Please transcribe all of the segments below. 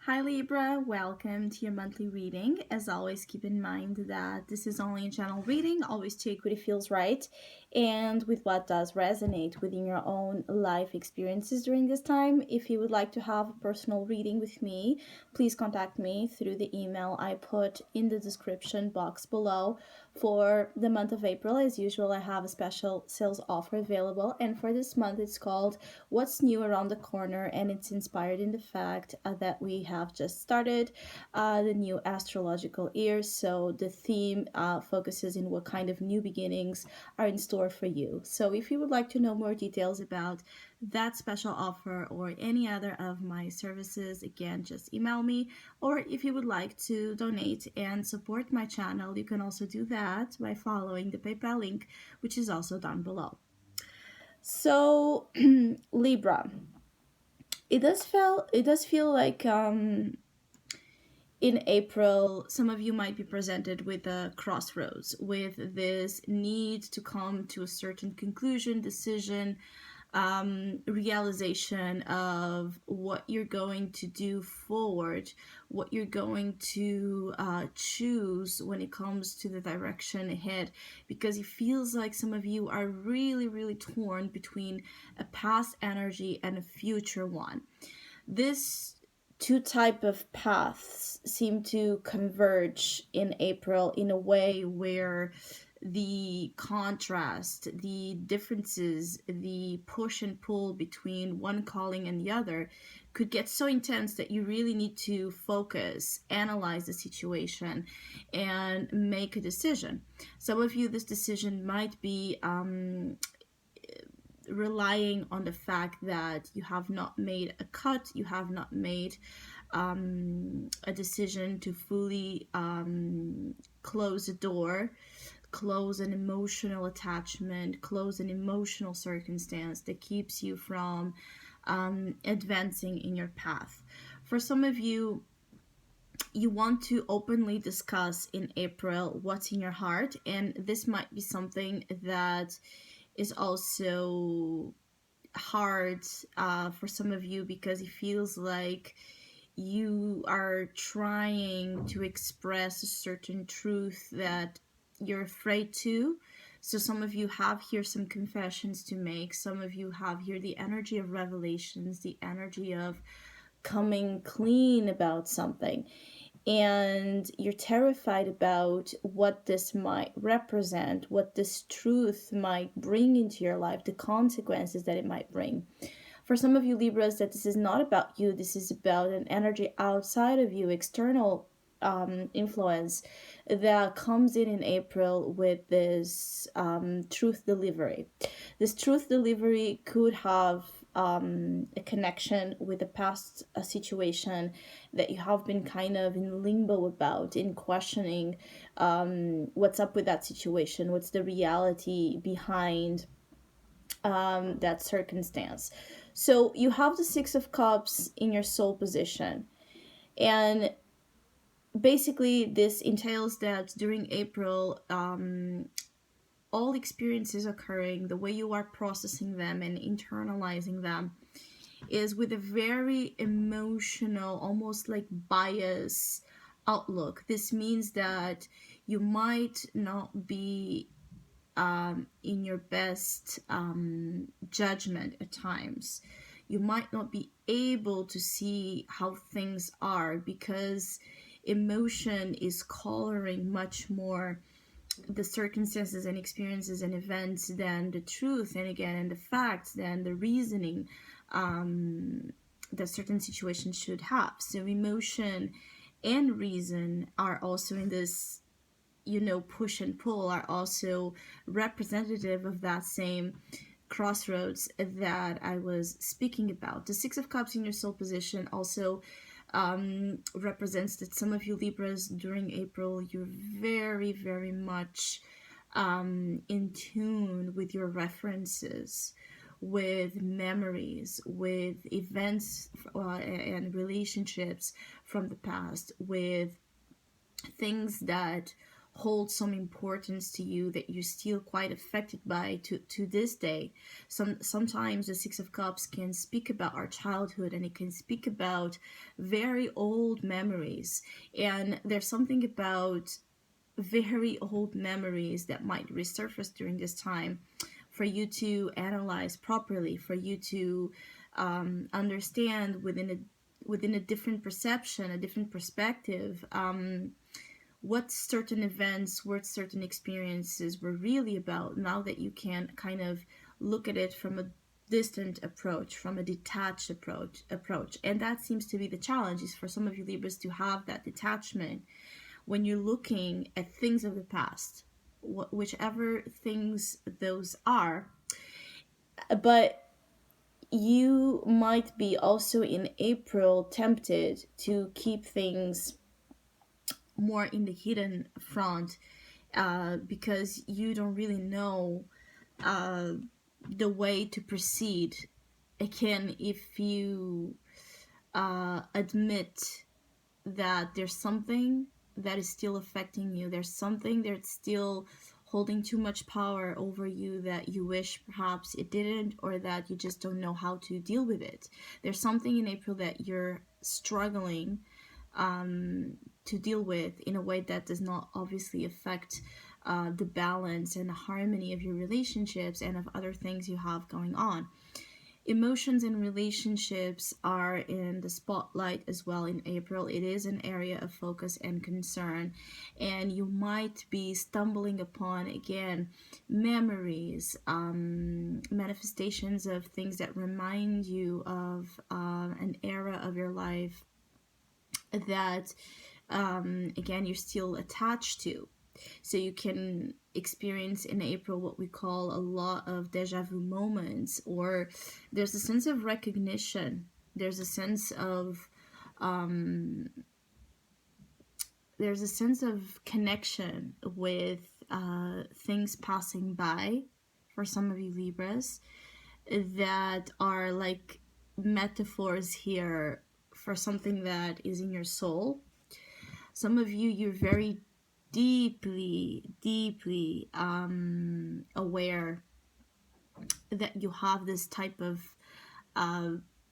Hi Libra, welcome to your monthly reading. As always, keep in mind that this is only a general reading. Always take what it feels right and with what does resonate within your own life experiences during this time. If you would like to have a personal reading with me, please contact me through the email I put in the description box below. For the month of April, as usual, I have a special sales offer available, and for this month it's called What's New Around the Corner, and it's inspired in the fact that we have just started the new astrological year. So the theme focuses in what kind of new beginnings are in store for you. So if you would like to know more details about that special offer or any other of my services, again, just email me. Or if you would like to donate and support my channel, you can also do that by following the PayPal link, which is also down below. So Libra, it does feel like in April, some of you might be presented with a crossroads, with this need to come to a certain conclusion, decision, realization of what you're going to do forward, what you're going to choose when it comes to the direction ahead, because it feels like some of you are really, really torn between a past energy and a future one. This two type of paths seem to converge in April in a way where the contrast, the differences, the push and pull between one calling and the other could get so intense that you really need to focus, analyze the situation, and make a decision. Some of you, this decision might be relying on the fact that you have not made a cut, you have not made a decision to fully close a door, close an emotional attachment, close an emotional circumstance that keeps you from advancing in your path. For some of you, you want to openly discuss in April what's in your heart, and this might be something that is also hard for some of you because it feels like you are trying to express a certain truth that you're afraid to. So some of you have here some confessions to make. Some of you have here the energy of revelations, the energy of coming clean about something, and you're terrified about what this might represent, what this truth might bring into your life, the consequences that it might bring. For some of you Libras, that this is not about you, this is about an energy outside of you, external influence that comes in April with this truth delivery. This truth delivery could have a connection with a past situation that you have been kind of in limbo about, in questioning what's up with that situation, what's the reality behind that circumstance. So you have the Six of Cups in your soul position, and basically this entails that during April, all experiences occurring, the way you are processing them and internalizing them is with a very emotional, almost like bias outlook. This means that you might not be in your best judgment at times. You might not be able to see how things are because emotion is coloring much more the circumstances and experiences and events than the truth, and again, and the facts than the reasoning that certain situations should have. So emotion and reason are also in this, push and pull, are also representative of that same crossroads that I was speaking about. The Six of Cups in your soul position also represents that some of you Libras during April, you're very, very much in tune with your references, with memories, with events and relationships from the past, with things that hold some importance to you, that you're still quite affected by to this day. Sometimes the Six of Cups can speak about our childhood, and it can speak about very old memories. And there's something about very old memories that might resurface during this time for you to analyze properly, for you to understand within a different perception, a different perspective, what certain events, what certain experiences were really about, now that you can kind of look at it from a distant approach, from a detached approach. And that seems to be the challenge, is for some of you Libras to have that detachment when you're looking at things of the past, whichever things those are. But you might be also in April tempted to keep things more in the hidden front, because you don't really know uh, the way to proceed. Again, if you admit that there's something that is still affecting you, there's something that's still holding too much power over you that you wish perhaps it didn't, or that you just don't know how to deal with it. There's something in April that you're struggling to deal with in a way that does not obviously affect the balance and the harmony of your relationships and of other things you have going on. Emotions and relationships are in the spotlight as well in April. It is an area of focus and concern, and you might be stumbling upon, again, memories, manifestations of things that remind you of an era of your life that, again, you're still attached to. So you can experience in April what we call a lot of deja vu moments, or there's a sense of recognition. There's a sense of connection with things passing by for some of you Libras, that are like metaphors here for something that is in your soul. Some of you, you're very deeply aware that you have this type of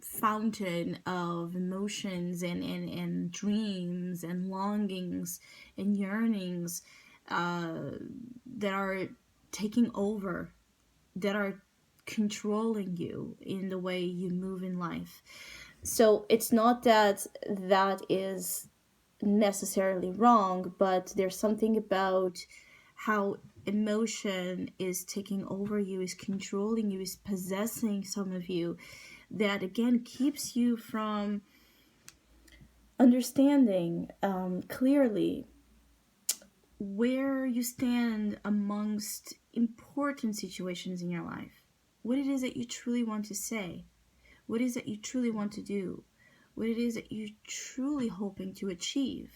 fountain of emotions and dreams and longings and yearnings that are taking over, that are controlling you in the way you move in life. So it's not that that is necessarily wrong, but there's something about how emotion is taking over you, is controlling you, is possessing some of you, that again keeps you from understanding clearly where you stand amongst important situations in your life. What it is that you truly want to say, what it is that you truly want to do, what it is that you're truly hoping to achieve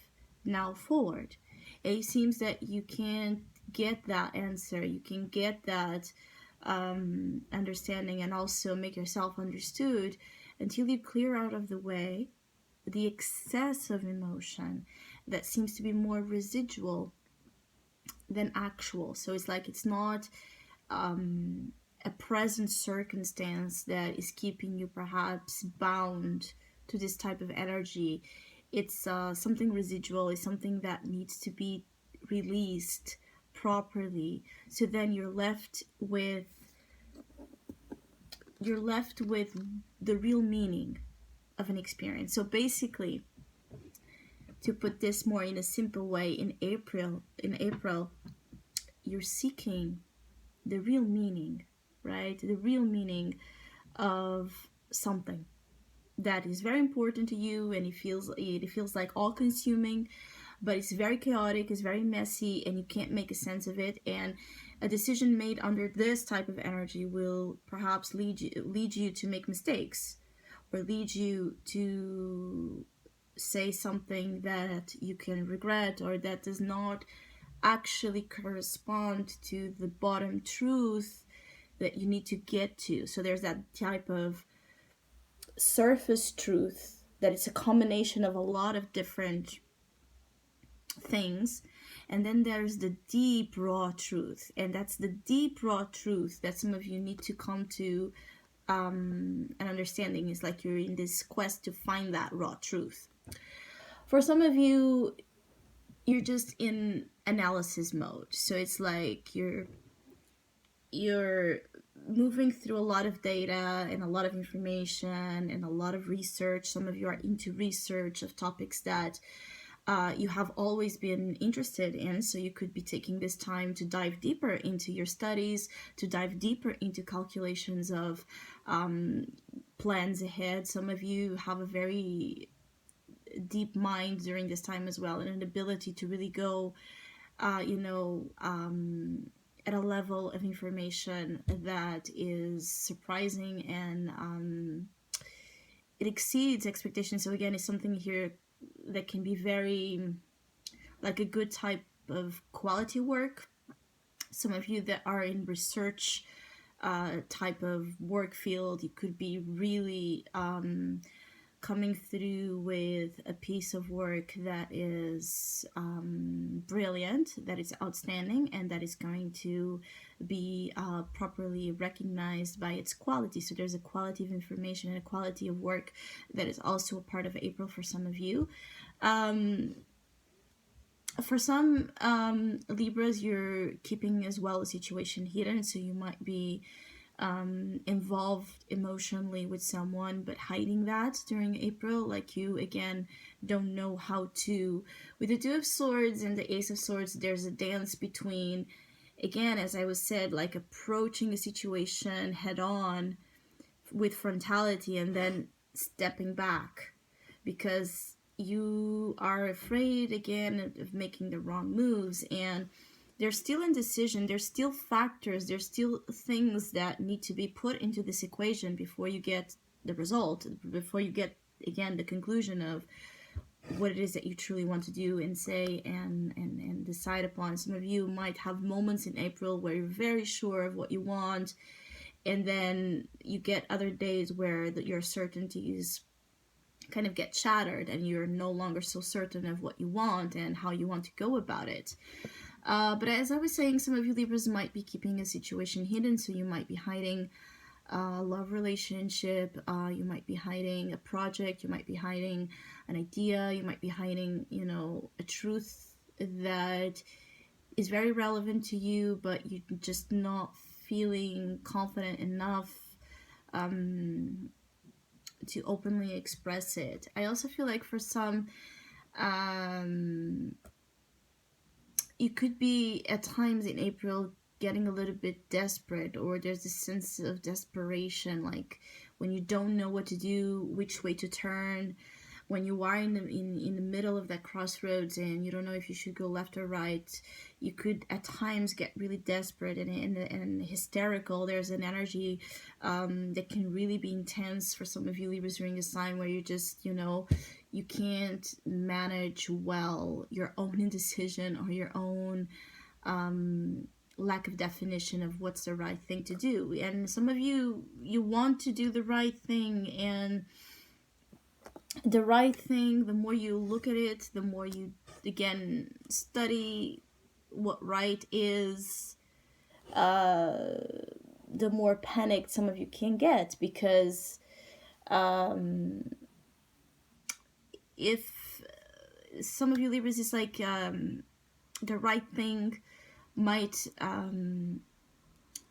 now forward. And it seems that you can't get that answer, you can get that understanding and also make yourself understood until you clear out of the way the excess of emotion that seems to be more residual than actual. So it's like it's not a present circumstance that is keeping you perhaps bound to this type of energy. It's something residual, it's something that needs to be released properly. So then you're left with the real meaning of an experience. So basically, to put this more in a simple way, in April, you're seeking the real meaning, right? The real meaning of something that is very important to you, and it feels like all consuming, but it's very chaotic, it's very messy, and you can't make a sense of it. And a decision made under this type of energy will perhaps lead you to make mistakes, or lead you to say something that you can regret, or that does not actually correspond to the bottom truth that you need to get to. So there's that type of surface truth that it's a combination of a lot of different things, And then there's the deep raw truth, and that's the deep raw truth that some of you need to come to an understanding. Is like you're in this quest to find that raw truth. For some of you, you're just in analysis mode, so it's like you're moving through a lot of data and a lot of information and a lot of research. Some of you are into research of topics that you have always been interested in, so you could be taking this time to dive deeper into your studies, to dive deeper into calculations of plans ahead. Some of you have a very deep mind during this time as well, and an ability to really go at a level of information that is surprising, and it exceeds expectations. So again, it's something here that can be very like a good type of quality work. Some of you that are in research type of work field, you could be really coming through with a piece of work that is brilliant, that is outstanding, and that is going to be properly recognized by its quality. So there's a quality of information and a quality of work that is also a part of April for some of you. For some Libras, you're keeping as well a situation hidden, so you might be involved emotionally with someone but hiding that during April. Like you again don't know how to. With the Two of Swords and the Ace of Swords, there's a dance between, again, as I was said, like approaching a situation head on with frontality and then stepping back because you are afraid again of making the wrong moves, and there's still indecision, there's still factors, there's still things that need to be put into this equation before you get the result, before you get, again, the conclusion of what it is that you truly want to do and say and decide upon. Some of you might have moments in April where you're very sure of what you want, and then you get other days where your certainties kind of get shattered and you're no longer so certain of what you want and how you want to go about it. But as I was saying, some of you Libras might be keeping a situation hidden, so you might be hiding a love relationship, you might be hiding a project, you might be hiding an idea, you might be hiding, a truth that is very relevant to you, but you're just not feeling confident enough to openly express it. I also feel like for some, you could be at times in April getting a little bit desperate, or there's a sense of desperation, like when you don't know what to do, which way to turn, when you are in the middle of that crossroads and you don't know if you should go left or right. You could at times get really desperate and hysterical. There's an energy that can really be intense for some of you Libras during this time, where you just, you can't manage well your own indecision or your own lack of definition of what's the right thing to do. And some of you want to do the right thing, and the right thing, the more you look at it, the more you again study what right is, the more panicked some of you can get, because if some of you Libras, is like the right thing might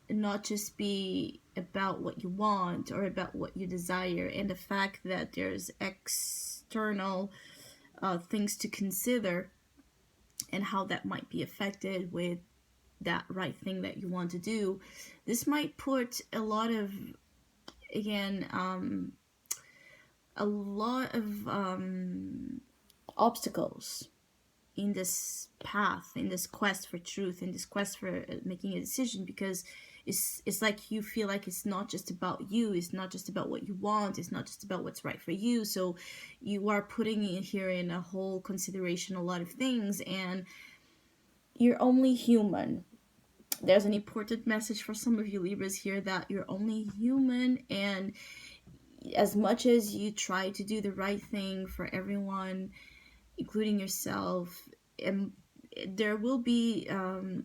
not just be about what you want or about what you desire, and the fact that there's external things to consider and how that might be affected with that right thing that you want to do. This might put a lot of, again, a lot of obstacles in this path, in this quest for truth, in this quest for making a decision, because it's like you feel like it's not just about you, it's not just about what you want, it's not just about what's right for you. So you are putting in here in a whole consideration a lot of things, and you're only human. There's an important message for some of you Libras here, that you're only human, and as much as you try to do the right thing for everyone, including yourself, and there will be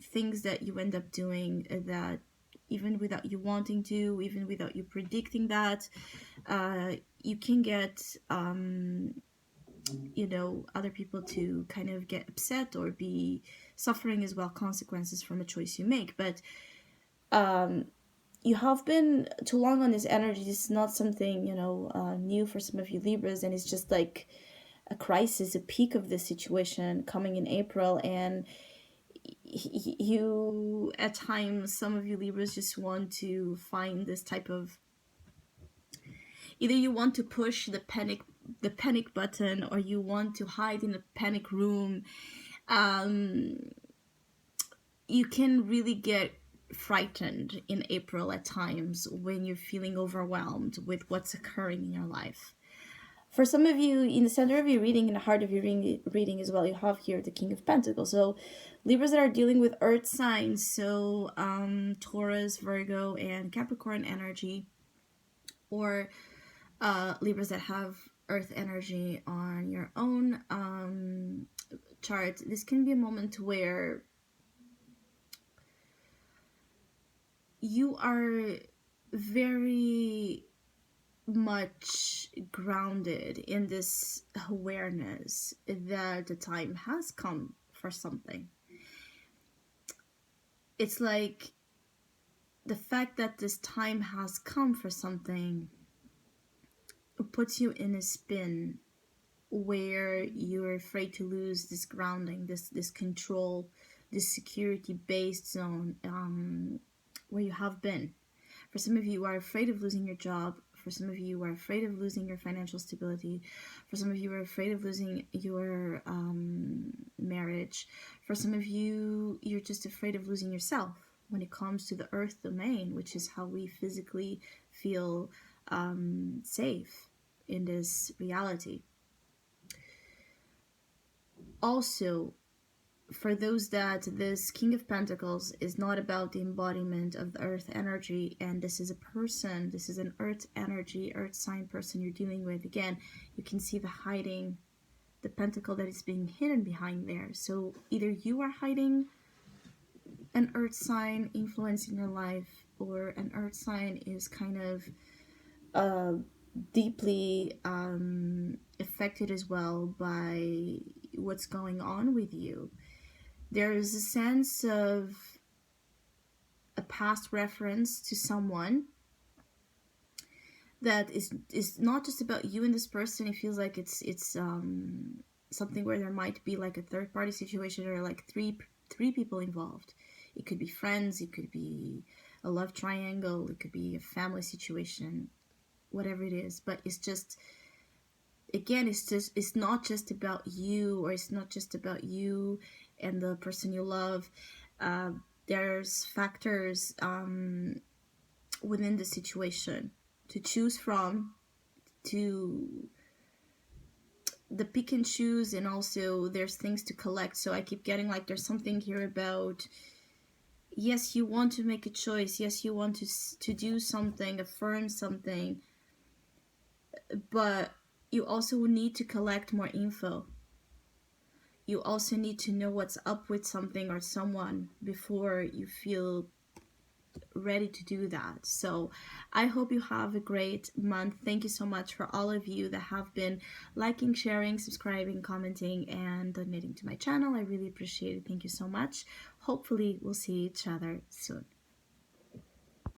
things that you end up doing that even without you wanting to, even without you predicting that, you can get other people to kind of get upset or be suffering as well consequences from a choice you make. But you have been too long on this energy. This is not something new for some of you Libras, and it's just like a crisis, a peak of this situation coming in April. And you, at times, some of you Libras just want to find this type of, either you want to push the panic button, or you want to hide in a panic room. You can really get frightened in April at times when you're feeling overwhelmed with what's occurring in your life. For some of you, in the center of your reading, in the heart of your reading as well, you have here the King of Pentacles. So Libras that are dealing with earth signs, so Taurus, Virgo, and Capricorn energy, or Libras that have earth energy on your own chart. This can be a moment where you are very much grounded in this awareness that the time has come for something. It's like the fact that this time has come for something puts you in a spin where you're afraid to lose this grounding, this control, this security-based zone where you have been. For some of you are afraid of losing your job. For some of you are afraid of losing your financial stability. For some of you are afraid of losing your marriage. For some of you, you're just afraid of losing yourself when it comes to the earth domain, which is how we physically feel safe in this reality. Also, for those that this King of Pentacles is not about the embodiment of the earth energy, and this is a person, this is an earth energy, earth sign person you're dealing with. Again, you can see the pentacle that is being hidden behind there. So either you are hiding an earth sign influence in your life, or an earth sign is kind of deeply affected as well by what's going on with you. There's a sense of a past reference to someone that is not just about you and this person. It feels like it's something where there might be like a third party situation, or like three people involved. It could be friends, it could be a love triangle, it could be a family situation, whatever it is. But it's just, again, it's not just about you, or it's not just about you and the person you love. There's factors within the situation to choose from, to the pick and choose, and also there's things to collect. So I keep getting like there's something here about, yes, you want to make a choice, yes, you want to do something, affirm something, but you also need to collect more info. You also need to know what's up with something or someone before you feel ready to do that. So I hope you have a great month. Thank you so much for all of you that have been liking, sharing, subscribing, commenting, and donating to my channel. I really appreciate it. Thank you so much. Hopefully we'll see each other soon.